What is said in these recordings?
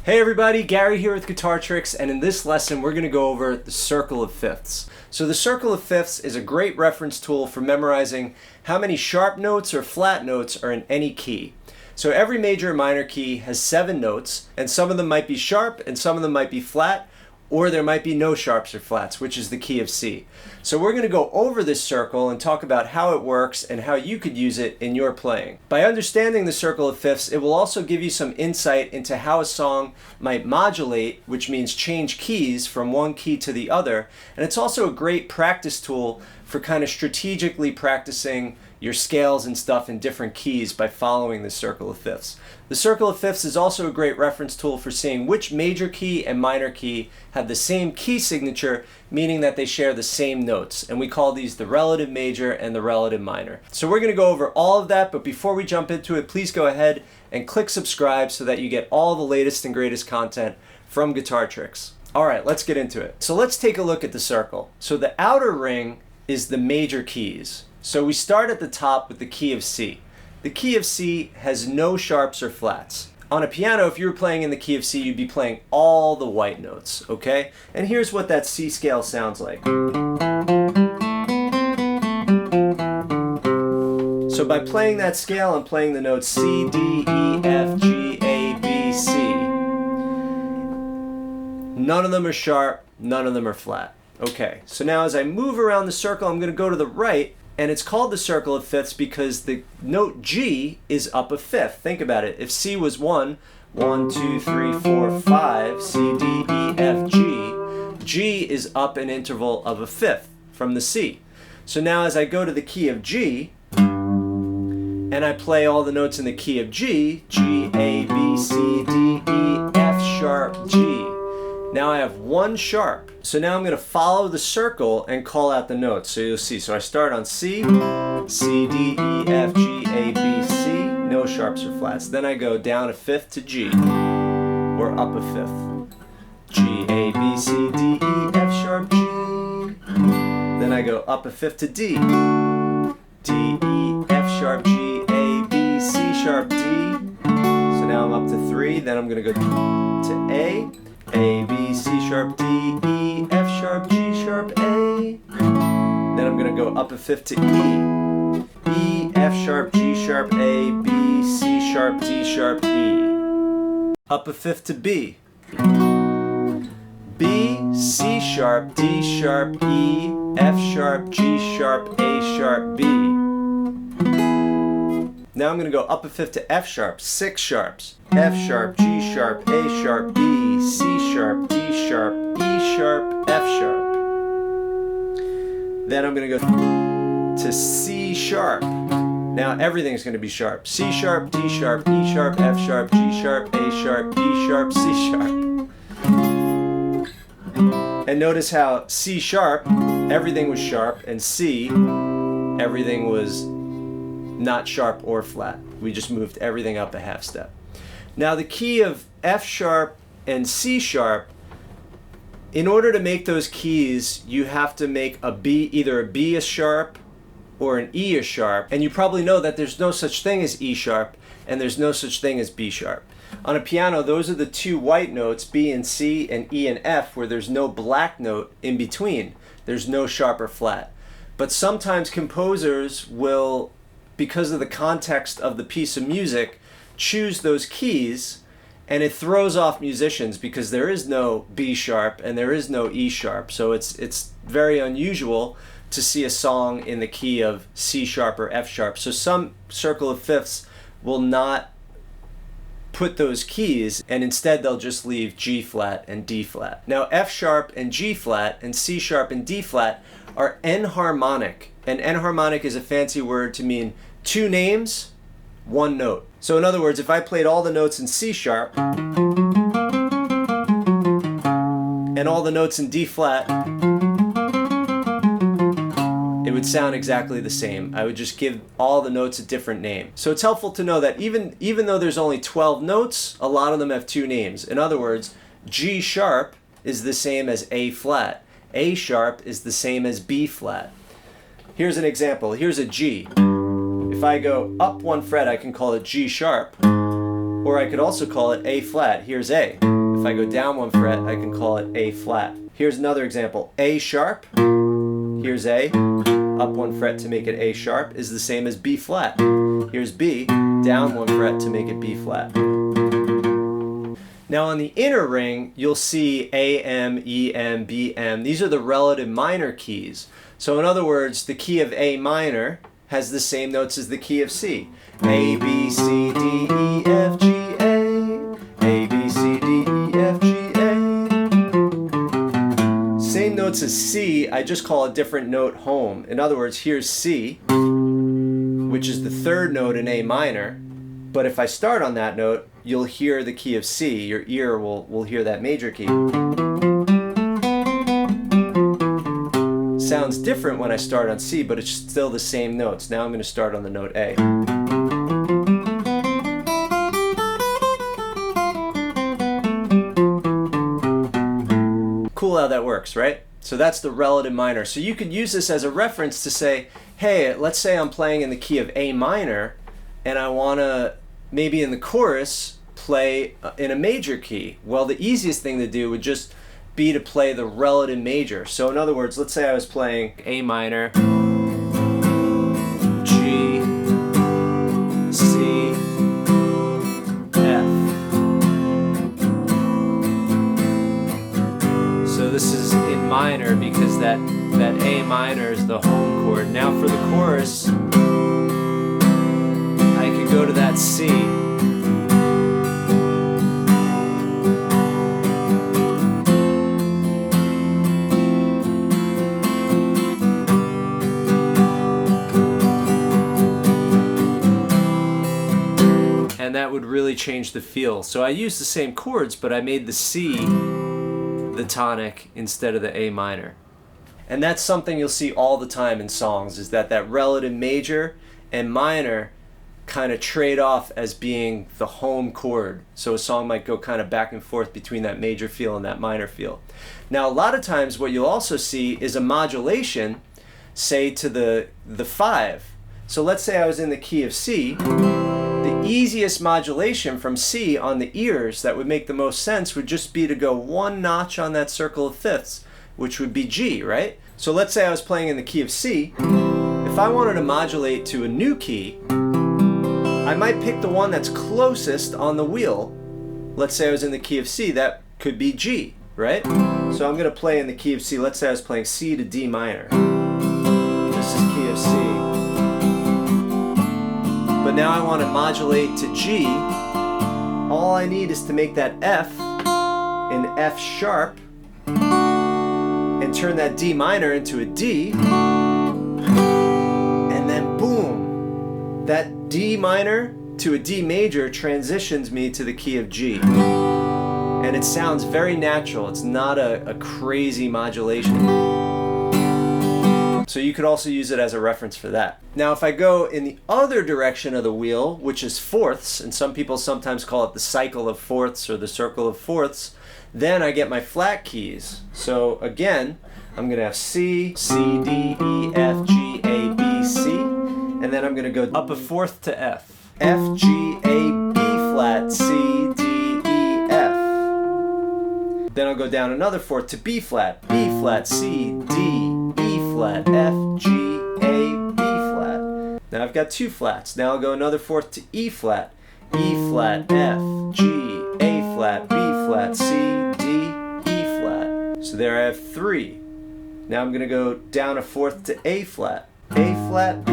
Hey everybody, Gary here with Guitar Tricks, and in this lesson we're going to go over the circle of fifths. So the circle of fifths is a great reference tool for memorizing how many sharp notes or flat notes are in any key. So every major and minor key has 7 notes, and some of them might be sharp and some of them might be flat, or there might be no sharps or flats, which is the key of C. So we're going to go over this circle and talk about how it works and how you could use it in your playing. By understanding the circle of fifths, it will also give you some insight into how a song might modulate, which means change keys from one key to the other. And it's also a great practice tool for kind of strategically practicing your scales and stuff in different keys by following the circle of fifths. The circle of fifths is also a great reference tool for seeing which major key and minor key have the same key signature, meaning that they share the same notes. And we call these the relative major and the relative minor. So we're going to go over all of that, but before we jump into it, please go ahead and click subscribe so that you get all the latest and greatest content from Guitar Tricks. Alright, let's get into it. So let's take a look at the circle. So the outer ring is the major keys. So we start at the top with the key of C. The key of C has no sharps or flats. On a piano, if you were playing in the key of C, you'd be playing all the white notes, okay? And here's what that C scale sounds like. So by playing that scale, I'm playing the notes C, D, E, F, G, A, B, C. None of them are sharp, none of them are flat. Okay, so now as I move around the circle, I'm going to go to the right, and it's called the circle of fifths because the note G is up a fifth. Think about it. If C was 1, 1, 2, 3, 4, 5, C, D, E, F, G, G is up an interval of a fifth from the C. So now as I go to the key of G, and I play all the notes in the key of G, G, A, B, C, D, E, F sharp, G. Now I have 1 sharp. So now I'm going to follow the circle and call out the notes. So you'll see. So I start on C, C, D, E, F, G, A, B, C. No sharps or flats. Then I go down a fifth to G, or up a fifth. G, A, B, C, D, E, F sharp, G. Then I go up a fifth to D, D, E, F sharp, G, A, B, C sharp, D. So now I'm up to 3. Then I'm going to go to A, B, C sharp, D, E, F sharp, G sharp, A. Then I'm going to go up a fifth to E, E, F sharp, G sharp, A, B, C sharp, D sharp, E. Up a fifth to B, B, C sharp, D sharp, E, F sharp, G sharp, A sharp, B. Now I'm going to go up a fifth to F sharp, 6 sharps. F sharp, G sharp, A sharp, B, C sharp, D sharp, E sharp, F sharp. Then I'm going to go to C sharp. Now everything's going to be sharp. C sharp, D sharp, E sharp, F sharp, G sharp, A sharp, B sharp, C sharp. And notice how C sharp, everything was sharp, and C, everything was not sharp or flat. We just moved everything up a half step. Now the key of F sharp and C sharp, in order to make those keys, you have to make a B, either a B a sharp or an E a sharp. And you probably know that there's no such thing as E sharp and there's no such thing as B sharp. On a piano, those are the 2 white notes, B and C, and E and F, where there's no black note in between. There's no sharp or flat. But sometimes composers will, because of the context of the piece of music, choose those keys, and it throws off musicians because there is no B sharp and there is no E sharp. So it's very unusual to see a song in the key of C sharp or F sharp. So some circle of fifths will not put those keys, and instead they'll just leave G flat and D flat. Now F sharp and G flat and C sharp and D flat are enharmonic, and enharmonic is a fancy word to mean 2 names, 1 note. So in other words, if I played all the notes in C sharp and all the notes in D flat, it would sound exactly the same. I would just give all the notes a different name. So it's helpful to know that even though there's only 12 notes, a lot of them have 2 names. In other words, G sharp is the same as A flat. A sharp is the same as B flat. Here's an example. Here's a G. If I go up 1 fret, I can call it G sharp, or I could also call it A flat. Here's A. If I go down 1 fret, I can call it A flat. Here's another example. A sharp, here's A, up 1 fret to make it A sharp is the same as B flat. Here's B, down 1 fret to make it B flat. Now on the inner ring, you'll see A, M, E, M, B, M. These are the relative minor keys. So in other words, the key of A minor has the same notes as the key of C. A, B, C, D, E, F, G, A. A, B, C, D, E, F, G, A. Same notes as C, I just call a different note home. In other words, here's C, which is the 3rd note in A minor. But if I start on that note, you'll hear the key of C. Your ear will hear that major key. Sounds different when I start on C, but it's still the same notes. Now I'm going to start on the note A. Cool how that works, right? So that's the relative minor. So you could use this as a reference to say, hey, let's say I'm playing in the key of A minor, and I want to, maybe in the chorus, play in a major key. Well, the easiest thing to do would just be to play the relative major. So in other words, let's say I was playing A minor, G, C, F. So this is in minor because that A minor is the home chord. Now for the chorus, I could go to that C. And that would really change the feel. So I used the same chords, but I made the C the tonic instead of the A minor. And that's something you'll see all the time in songs, is that relative major and minor kind of trade off as being the home chord. So a song might go kind of back and forth between that major feel and that minor feel. Now a lot of times what you'll also see is a modulation, say to the 5. So let's say I was in the key of C. The easiest modulation from C on the ears that would make the most sense would just be to go 1 notch on that circle of fifths, which would be G, right? So let's say I was playing in the key of C. If I wanted to modulate to a new key, I might pick the one that's closest on the wheel. Let's say I was in the key of C, that could be G, right? So I'm going to play in the key of C. Let's say I was playing C to D minor. This is key of C. But now I want to modulate to G. All I need is to make that F an F sharp and turn that D minor into a D, and then boom, that D minor to a D major transitions me to the key of G. And it sounds very natural. It's not a crazy modulation. So you could also use it as a reference for that. Now if I go in the other direction of the wheel, which is fourths, and some people sometimes call it the cycle of fourths or the circle of fourths, then I get my flat keys. So again, I'm going to have C, C, D, E, F, G, A, B, C, and then I'm going to go up a fourth to F. F, G, A, B flat, C, D, E, F. Then I'll go down another fourth to B flat, C, D, E flat, F, G, A, B flat. Now I've got 2 flats. Now I'll go another fourth to E flat, F, G, A flat, B flat, C, D, E flat. So there I have 3. Now I'm going to go down a fourth to A flat, B flat,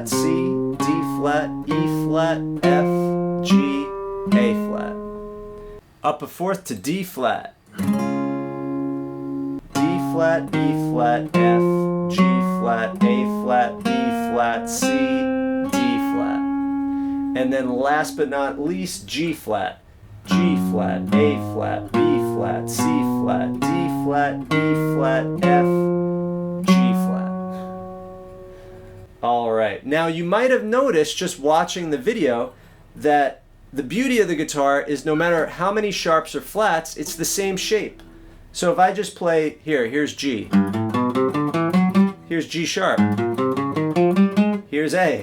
C, D flat, E flat, F, G, A flat. Up a fourth to D flat, D flat, E flat, F, G flat, A flat, B flat, C, D flat. And then last but not least, G flat, G flat, A flat, B flat, C flat, D flat, E flat, F, G flat. All right, now you might have noticed just watching the video that the beauty of the guitar is no matter how many sharps or flats, it's the same shape. So if I just play here, here's G. Here's G sharp. Here's A.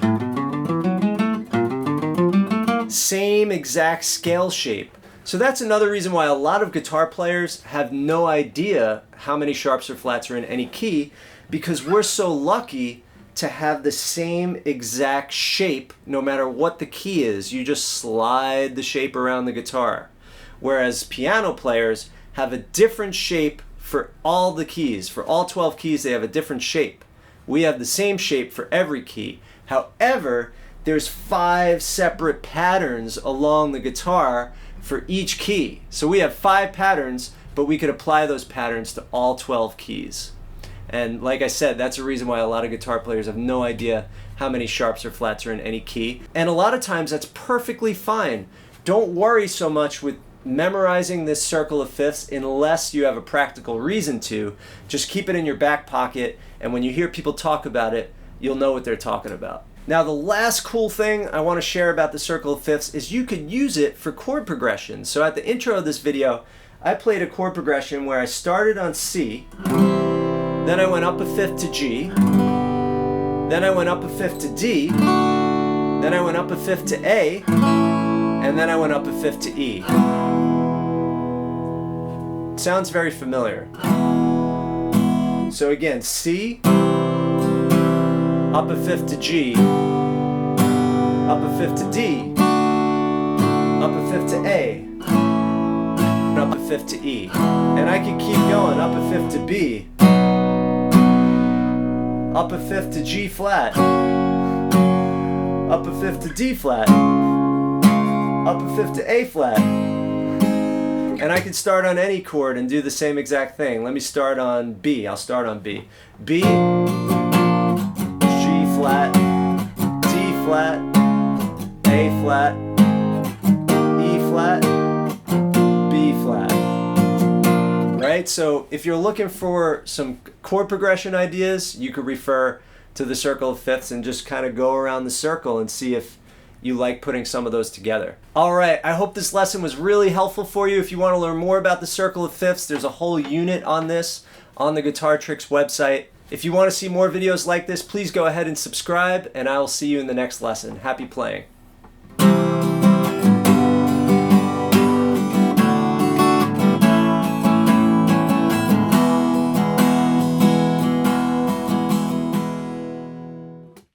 Same exact scale shape. So that's another reason why a lot of guitar players have no idea how many sharps or flats are in any key, because we're so lucky to have the same exact shape no matter what the key is. You just slide the shape around the guitar. Whereas piano players have a different shape for all the keys. For all 12 keys, they have a different shape. We have the same shape for every key. However, there's 5 separate patterns along the guitar for each key. So we have 5 patterns, but we could apply those patterns to all 12 keys. And like I said, that's a reason why a lot of guitar players have no idea how many sharps or flats are in any key. And a lot of times that's perfectly fine. Don't worry so much with memorizing this circle of fifths unless you have a practical reason to. Just keep it in your back pocket, and when you hear people talk about it, you'll know what they're talking about. Now, the last cool thing I want to share about the circle of fifths is you could use it for chord progression. So at the intro of this video, I played a chord progression where I started on C, then I went up a fifth to G, then I went up a fifth to D, then I went up a fifth to A, and then I went up a fifth to E. Sounds very familiar. So again, C, up a fifth to G, up a fifth to D, up a fifth to A, and up a fifth to E. And I could keep going, up a fifth to B, up a fifth to G flat, up a fifth to D flat, up a fifth to A flat. And I could start on any chord and do the same exact thing. Let me start on B. I'll start on B. B, G flat, D flat, A flat, E flat, B flat. Right? So if you're looking for some chord progression ideas, you could refer to the circle of fifths and just kind of go around the circle and see if you like putting some of those together. Alright, I hope this lesson was really helpful for you. If you want to learn more about the circle of fifths, there's a whole unit on this on the Guitar-Tricks website. If you want to see more videos like this, please go ahead and subscribe, and I will see you in the next lesson. Happy playing.